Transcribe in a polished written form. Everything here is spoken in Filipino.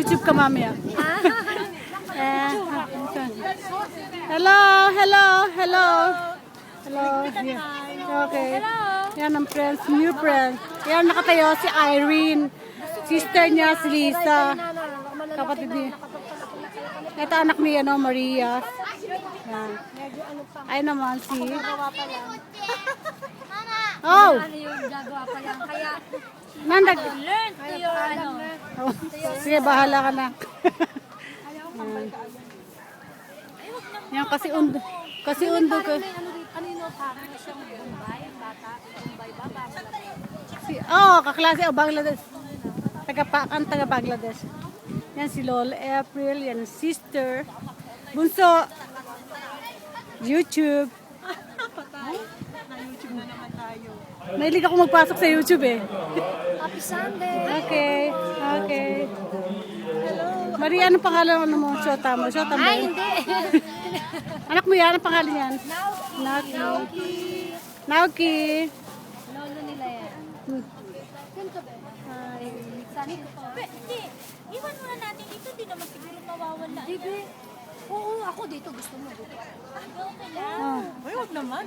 YouTube ka mamaya. Hello, hello, hello. Hello. Yeah. Okay. Yan ang friends, new friends. Yan nakatayo si Irene. Sister niya si Lisa. Kapatid niya. Ito anak ni Maria. Yan. Ay naman si... Oh! Ano yung gagawa pa lang. Kaya, Nandag... learn to your, Oh, sige, bahala ka na. Yan, kasi undo ko. ano yung parang siyang Bombay, bata, Bombay ba, Bangladesh. Kaklase o Bangladesh. Taga Bangladesh. Yan si Lola April, yan sister. Bunso. YouTube. Na-YouTube na naman tayo. Mahilig ako magpasok sa YouTube eh. Happy Sunday! Okay. Okay. Maria, anong pangalan mo? Shota mo? Shota mo? Ay, hindi! Anak mo yan? Anong pangalan yan? Nauki. Nauki. Lolo nila yan. Ganito ba? Ay, saan ito pa? Hindi. Iwan muna natin dito. Di naman siguro mawawala. Hindi, be. Oo, ako dito gusto mo. Okay lang. Oh. Ay, huwag naman.